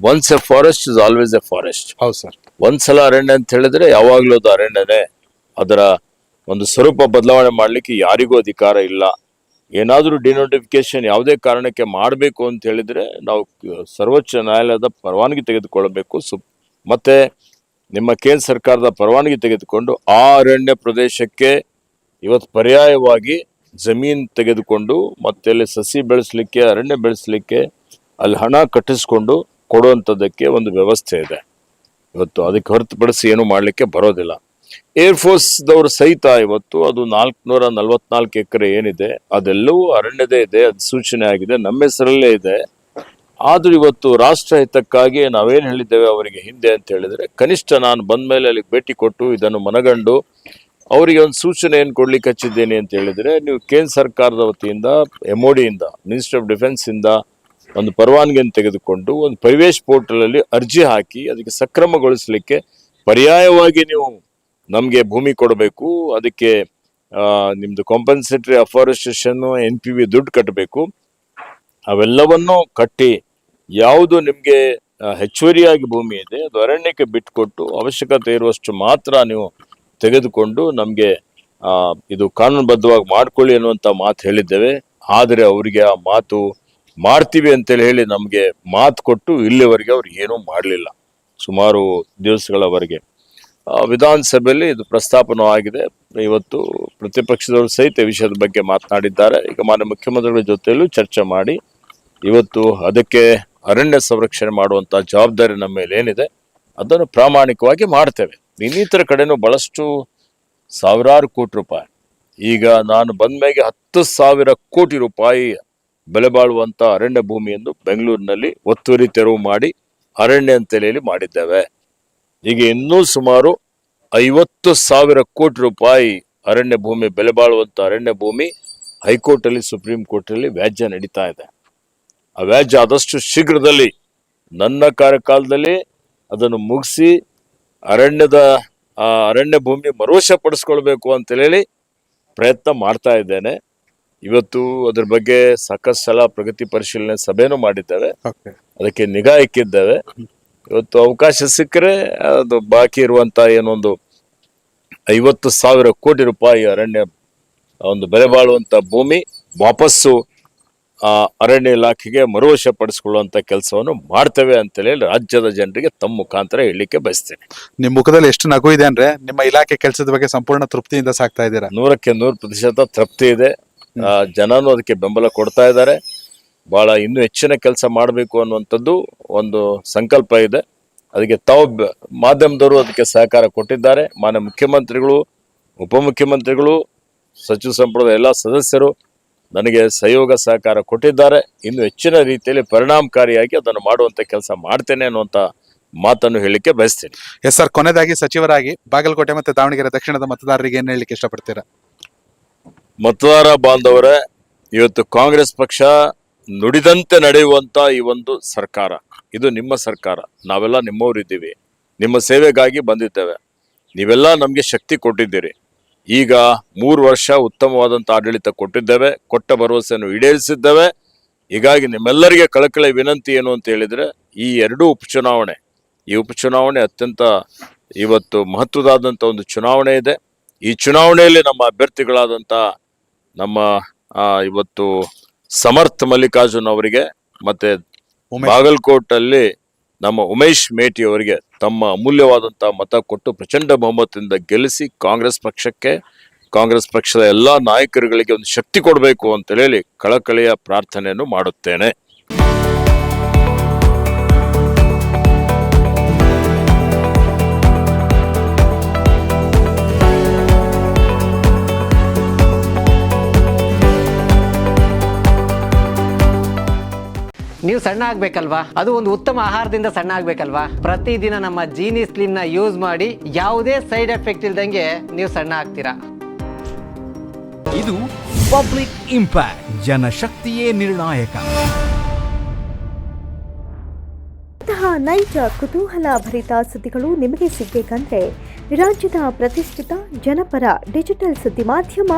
Once a forest is always a forest. ಹೌದು ಸರ್. ಒಂದ್ಸಲ ಅರಣ್ಯ ಅಂತ ಹೇಳಿದ್ರೆ ಯಾವಾಗ್ಲೂ ಅದು ಅರಣ್ಯನೇ. ಅದರ ಒಂದು ಸ್ವರೂಪ ಬದಲಾವಣೆ ಮಾಡ್ಲಿಕ್ಕೆ ಯಾರಿಗೂ ಅಧಿಕಾರ ಇಲ್ಲ. ಏನಾದ್ರೂ ಡಿನೋಟಿಫಿಕೇಶನ್ ಯಾವುದೇ ಕಾರಣಕ್ಕೆ ಮಾಡಬೇಕು ಅಂತ ಹೇಳಿದ್ರೆ ನಾವು ಸರ್ವೋಚ್ಚ ನ್ಯಾಯಾಲಯದ ಪರವಾನಗಿ ತೆಗೆದುಕೊಳ್ಳಬೇಕು. ಮತ್ತೆ ನಿಮ್ಮ ಕೇಂದ್ರ ಸರ್ಕಾರದ ಪರವಾನಗಿ ತೆಗೆದುಕೊಂಡು ಆ ಅರಣ್ಯ ಪ್ರದೇಶಕ್ಕೆ ಇವತ್ತು ಪರ್ಯಾಯವಾಗಿ ಜಮೀನ್ ತೆಗೆದುಕೊಂಡು ಮತ್ತೆ ಅಲ್ಲಿ ಸಸಿ ಬೆಳೆಸಲಿಕ್ಕೆ, ಅರಣ್ಯ ಬೆಳೆಸಲಿಕ್ಕೆ ಅಲ್ಲಿ ಹಣ ಕಟ್ಟಿಸ್ಕೊಂಡು ಕೊಡುವಂಥದ್ದಕ್ಕೆ ಒಂದು ವ್ಯವಸ್ಥೆ ಇದೆ. ಇವತ್ತು ಅದಕ್ಕೆ ಹೊರತುಪಡಿಸಿ ಏನು ಮಾಡಲಿಕ್ಕೆ ಬರೋದಿಲ್ಲ. ಏರ್ಫೋರ್ಸ್ ದವರು ಸಹಿತ ಇವತ್ತು ಅದು 444 ಎಕರೆ ಏನಿದೆ ಅದೆಲ್ಲವೂ ಅರಣ್ಯದೇ ಇದೆ, ಅದು ಸೂಚನೆ ಆಗಿದೆ, ನಮ್ಮ ಹೆಸರಲ್ಲೇ ಇದೆ. ಆದ್ರೂ ಇವತ್ತು ರಾಷ್ಟ್ರ ಹಿತಕ್ಕಾಗಿ ನಾವೇನ್ ಹೇಳಿದ್ದೇವೆ ಅವರಿಗೆ ಹಿಂದೆ ಅಂತ ಹೇಳಿದ್ರೆ, ಕನಿಷ್ಠ ನಾನು ಬಂದ ಮೇಲೆ ಅಲ್ಲಿಗೆ ಭೇಟಿ ಕೊಟ್ಟು ಇದನ್ನು ಮನಗಂಡು ಅವರಿಗೆ ಒಂದು ಸೂಚನೆ ಏನು ಕೊಡ್ಲಿಕ್ಕೆ ಹಚ್ಚಿದ್ದೇನೆ ಅಂತ ಹೇಳಿದ್ರೆ, ನೀವು ಕೇಂದ್ರ ಸರ್ಕಾರದ ವತಿಯಿಂದ MOD ಇಂದ, ಮಿನಿಸ್ಟ್ರಿ ಆಫ್ ಡಿಫೆನ್ಸ್ ಇಂದ ಒಂದು ಪರವಾನಗಿಯನ್ನು ತೆಗೆದುಕೊಂಡು ಒಂದು ಪರಿವೇಶ್ ಪೋರ್ಟಲ್ ಅಲ್ಲಿ ಅರ್ಜಿ ಹಾಕಿ ಅದಕ್ಕೆ ಸಕ್ರಮಗೊಳಿಸಲಿಕ್ಕೆ ಪರ್ಯಾಯವಾಗಿ ನೀವು ನಮ್ಗೆ ಭೂಮಿ ಕೊಡಬೇಕು. ಅದಕ್ಕೆ ನಿಮ್ದು ಕಾಂಪನ್ಸೇಟರಿ ಅಫಾರೆಸ್ಟೇಷನ್, NPV ದುಡ್ಡು ಕಟ್ಟಬೇಕು. ಅವೆಲ್ಲವನ್ನು ಕಟ್ಟಿ ಯಾವುದು ನಿಮ್ಗೆ ಹೆಚ್ಚುವರಿಯಾಗಿ ಭೂಮಿ ಇದೆ ಅದು ಅರಣ್ಯಕ್ಕೆ ಬಿಟ್ಟುಕೊಟ್ಟು ಅವಶ್ಯಕತೆ ಇರುವಷ್ಟು ಮಾತ್ರ ನೀವು ತೆಗೆದುಕೊಂಡು ನಮ್ಗೆ ಇದು ಕಾನೂನುಬದ್ಧವಾಗಿ ಮಾಡ್ಕೊಳ್ಳಿ ಅನ್ನುವಂತ ಮಾತು ಹೇಳಿದ್ದೇವೆ. ಆದ್ರೆ ಅವರಿಗೆ ಆ ಮಾತು ಮಾಡ್ತೀವಿ ಅಂತೇಳಿ ಹೇಳಿ ನಮ್ಗೆ ಮಾತು ಕೊಟ್ಟು ಇಲ್ಲಿವರೆಗೆ ಅವ್ರು ಏನೂ ಮಾಡಲಿಲ್ಲ. ಸುಮಾರು ದಿವಸಗಳವರೆಗೆ ವಿಧಾನಸಭೆಯಲ್ಲಿ ಇದು ಪ್ರಸ್ತಾಪನೂ ಆಗಿದೆ. ಇವತ್ತು ಪ್ರತಿಪಕ್ಷದವರು ಸಹಿತ ವಿಷಯದ ಬಗ್ಗೆ ಮಾತನಾಡಿದ್ದಾರೆ. ಈಗ ಮಾನ್ಯ ಮುಖ್ಯಮಂತ್ರಿಗಳ ಜೊತೆಯಲ್ಲೂ ಚರ್ಚೆ ಮಾಡಿ ಇವತ್ತು ಅದಕ್ಕೆ ಅರಣ್ಯ ಸಂರಕ್ಷಣೆ ಮಾಡುವಂತ ಜವಾಬ್ದಾರಿ ನಮ್ಮ ಮೇಲೆ ಏನಿದೆ ಅದನ್ನು ಪ್ರಾಮಾಣಿಕವಾಗಿ ಮಾಡ್ತೇವೆ. ಇನ್ನಿತರ ಕಡೆನೂ ಬಹಳಷ್ಟು ಸಾವಿರಾರು ಕೋಟಿ ರೂಪಾಯಿ, ಈಗ ನಾನು ಬಂದ್ಮೇಲೆ 10,000 ಕೋಟಿ ರೂಪಾಯಿ ಬೆಲೆ ಬಾಳುವಂತ ಅರಣ್ಯ ಭೂಮಿಯನ್ನು ಬೆಂಗಳೂರಿನಲ್ಲಿ ಒತ್ತುವರಿ ತೆರವು ಮಾಡಿ ಅರಣ್ಯ ಅಂತೇಳಿ ಮಾಡಿದ್ದೇವೆ. ಈಗ ಇನ್ನೂ ಸುಮಾರು 50,000 ಕೋಟಿ ರೂಪಾಯಿ ಅರಣ್ಯ ಭೂಮಿ, ಬೆಲೆ ಬಾಳುವಂತ ಅರಣ್ಯ ಭೂಮಿ ಹೈಕೋರ್ಟ್ ಅಲ್ಲಿ, ಸುಪ್ರೀಂ ಕೋರ್ಟ್ ಅಲ್ಲಿ ವ್ಯಾಜ್ಯ ನಡೀತಾ ಇದೆ. ಆ ವ್ಯಾಜ್ಯ ಆದಷ್ಟು ಶೀಘ್ರದಲ್ಲಿ ನನ್ನ ಕಾರ್ಯಕಾಲದಲ್ಲಿ ಅದನ್ನು ಮುಗಿಸಿ ಅರಣ್ಯ ಭೂಮಿ ಮರುವಶ ಪಡಿಸ್ಕೊಳ್ಬೇಕು ಅಂತ ಹೇಳಿ ಪ್ರಯತ್ನ ಮಾಡ್ತಾ ಇದ್ದೇನೆ. ಇವತ್ತು ಅದ್ರ ಬಗ್ಗೆ ಸಾಕಷ್ಟು ಸಲ ಪ್ರಗತಿ ಪರಿಶೀಲನೆ ಸಭೆನೂ ಮಾಡಿದ್ದೇವೆ, ಓಕೆ. ಅದಕ್ಕೆ ನಿಗಾ ಇಕ್ಕಿದ್ದೇವೆ. ಇವತ್ತು ಅವಕಾಶ ಸಿಕ್ಕರೆ ಅದು ಬಾಕಿ ಇರುವಂತ ಏನೊಂದು 50,000 ಕೋಟಿ ರೂಪಾಯಿ ಅರಣ್ಯ ಒಂದು ಬೆಲೆ ಬಾಳುವಂತ ಭೂಮಿ ವಾಪಸ್ಸು ಅರಣ್ಯ ಇಲಾಖೆಗೆ ಮರುವಶಪಡಿಸಿಕೊಳ್ಳುವಂತ ಕೆಲಸವನ್ನು ಮಾಡ್ತೇವೆ ಅಂತ ಹೇಳಿ ರಾಜ್ಯದ ಜನರಿಗೆ ತಮ್ಮ ಮುಖಾಂತರ ಹೇಳಲಿಕ್ಕೆ ಬಯಸ್ತೇನೆ. ನಿಮ್ ಮುಖದಲ್ಲಿ ಎಷ್ಟು ನಗು ಇದೆ ಅಂದ್ರೆ ನಿಮ್ಮ ಇಲಾಖೆ ಕೆಲಸದ ಬಗ್ಗೆ ಸಂಪೂರ್ಣ ತೃಪ್ತಿಯಿಂದ ಸಾಕ್ತಾ ಇದ್ದೀರಾ. 100% ತೃಪ್ತಿ ಇದೆ. ಜನನು ಅದಕ್ಕೆ ಬೆಂಬಲ ಕೊಡ್ತಾ ಇದ್ದಾರೆ. ಬಹಳ ಇನ್ನೂ ಹೆಚ್ಚಿನ ಕೆಲಸ ಮಾಡಬೇಕು ಅನ್ನುವಂಥದ್ದು ಒಂದು ಸಂಕಲ್ಪ ಇದೆ. ಅದಕ್ಕೆ ತಾವು ಮಾಧ್ಯಮದವರು ಅದಕ್ಕೆ ಸಹಕಾರ ಕೊಟ್ಟಿದ್ದಾರೆ. ಮಾನ್ಯ ಮುಖ್ಯಮಂತ್ರಿಗಳು, ಉಪಮುಖ್ಯಮಂತ್ರಿಗಳು, ಸಚಿವ ಸಂಪುಟದ ಎಲ್ಲ ಸದಸ್ಯರು ನನಗೆ ಸಹಯೋಗ ಸಹಕಾರ ಕೊಟ್ಟಿದ್ದಾರೆ. ಇನ್ನು ಹೆಚ್ಚಿನ ರೀತಿಯಲ್ಲಿ ಪರಿಣಾಮಕಾರಿಯಾಗಿ ಅದನ್ನು ಮಾಡುವಂತ ಕೆಲಸ ಮಾಡ್ತೇನೆ ಅನ್ನುವಂತ ಮಾತನ್ನು ಹೇಳಲಿಕ್ಕೆ ಬಯಸ್ತೇನೆ. ಎಸ್ ಸರ್, ಕೊನೆಯದಾಗಿ ಸಚಿವರಾಗಿ ಬಾಗಲಕೋಟೆ ಮತ್ತು ದಾವಣಗೆರೆ ದಕ್ಷಿಣದ ಮತದಾರರಿಗೆ ಏನ್ ಹೇಳಲಿಕ್ಕೆ ಇಷ್ಟಪಡ್ತೀರಾ? ಮತದಾರ ಬಾಂಧವರೇ, ಇವತ್ತು ಕಾಂಗ್ರೆಸ್ ಪಕ್ಷ ನುಡಿದಂತೆ ನಡೆಯುವಂತ ಈ ಒಂದು ಸರ್ಕಾರ, ಇದು ನಿಮ್ಮ ಸರ್ಕಾರ. ನಾವೆಲ್ಲ ನಿಮ್ಮವರಿದ್ದೀವಿ, ನಿಮ್ಮ ಸೇವೆಗಾಗಿ ಬಂದಿದ್ದೇವೆ. ನೀವೆಲ್ಲ ನಮಗೆ ಶಕ್ತಿ ಕೊಟ್ಟಿದ್ದೀರಿ. ಈಗ 3 ವರ್ಷ ಉತ್ತಮವಾದಂತ ಆಡಳಿತ ಕೊಟ್ಟಿದ್ದೇವೆ, ಕೊಟ್ಟ ಭರವಸೆಯನ್ನು ಈಡೇರಿಸಿದ್ದೇವೆ. ಹೀಗಾಗಿ ನಿಮ್ಮೆಲ್ಲರಿಗೆ ಕಳಕಳಿ ವಿನಂತಿ ಏನು ಅಂತ ಹೇಳಿದ್ರೆ, ಈ 2 ಉಪಚುನಾವಣೆ ಅತ್ಯಂತ ಇವತ್ತು ಮಹತ್ವದಾದಂಥ ಒಂದು ಚುನಾವಣೆ ಇದೆ. ಈ ಚುನಾವಣೆಯಲ್ಲಿ ನಮ್ಮ ಅಭ್ಯರ್ಥಿಗಳಾದಂಥ ನಮ್ಮ ಇವತ್ತು ಸಮರ್ಥ ಮಲ್ಲಿಕಾರ್ಜುನ್ ಅವರಿಗೆ ಮತ್ತೆ ಬಾಗಲಕೋಟಲ್ಲಿ ನಮ್ಮ ಉಮೇಶ್ ಮೇಟಿ ಅವರಿಗೆ ತಮ್ಮ ಅಮೂಲ್ಯವಾದಂತಹ ಮತ ಕೊಟ್ಟು ಪ್ರಚಂಡ ಬಹುಮತದಿಂದ ಗೆಲ್ಲಿಸಿ ಕಾಂಗ್ರೆಸ್ ಪಕ್ಷದ ಎಲ್ಲಾ ನಾಯಕರುಗಳಿಗೆ ಒಂದು ಶಕ್ತಿ ಕೊಡಬೇಕು ಅಂತ ಹೇಳಿ ಕಳಕಳಿಯ ಪ್ರಾರ್ಥನೆಯನ್ನು ಮಾಡುತ್ತೇನೆ. ನೀವು ಸಣ್ಣ ಆಗ್ಬೇಕಲ್ವಾ? ಅದು ಒಂದು ಉತ್ತಮ ಆಹಾರದಿಂದ ಸಣ್ಣ ಆಗ್ಬೇಕಲ್ವಾ? ಪ್ರತಿದಿನ ನಮ್ಮ ಜೀನಿ ಸ್ಲಿಮ್ ನ ಯೂಸ್ ಮಾಡಿ ಯಾವುದೇ ಸೈಡ್ ಎಫೆಕ್ಟ್ ಇಲ್ದಂಗೆ ನೀವು ಸಣ್ಣ ಆಗ್ತೀರಾ. ಇದು ಪಬ್ಲಿಕ್ ಇಂಪ್ಯಾಕ್ಟ್, ಜನಶಕ್ತಿಯೇ ನಿರ್ಣಾಯಕ. ಇಂತಹ ನೈಜ ಕುತೂಹಲ ಭರಿತ ಸುದ್ದಿಗಳು ನಿಮಗೆ ಸಿಗಬೇಕಂದ್ರೆ ರಾಜ್ಯದ ಪ್ರತಿಷ್ಠಿತ ಜನಪರ ಡಿಜಿಟಲ್ ಸುದ್ದಿ ಮಾಧ್ಯಮ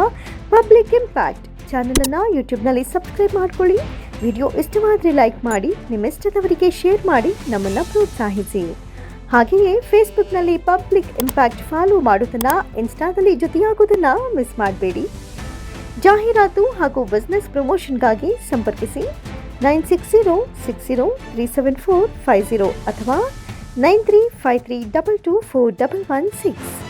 ಪಬ್ಲಿಕ್ ಇಂಪ್ಯಾಕ್ಟ್ ಚಾನೆಲ್ ಅನ್ನು ಯೂಟ್ಯೂಬ್ನಲ್ಲಿ ಸಬ್ಸ್ಕ್ರೈಬ್ ಮಾಡ್ಕೊಳ್ಳಿ. ವಿಡಿಯೋ ಇಷ್ಟವಾದರೆ ಲೈಕ್ ಮಾಡಿ, ನಿಮ್ಮ ಇಷ್ಟದವರಿಗೆ ಶೇರ್ ಮಾಡಿ ನಮ್ಮನ್ನು ಪ್ರೋತ್ಸಾಹಿಸಿ. ಹಾಗೆಯೇ ಫೇಸ್ಬುಕ್ನಲ್ಲಿ ಪಬ್ಲಿಕ್ ಇಂಪ್ಯಾಕ್ಟ್ ಫಾಲೋ ಮಾಡೋದನ್ನು, ಇನ್ಸ್ಟಾದಲ್ಲಿ ಜೊತೆಯಾಗೋದನ್ನು ಮಿಸ್ ಮಾಡಬೇಡಿ. ಜಾಹೀರಾತು ಹಾಗೂ ಬಿಸ್ನೆಸ್ ಪ್ರಮೋಷನ್ಗಾಗಿ ಸಂಪರ್ಕಿಸಿ 9606037450 ಅಥವಾ 9353224116.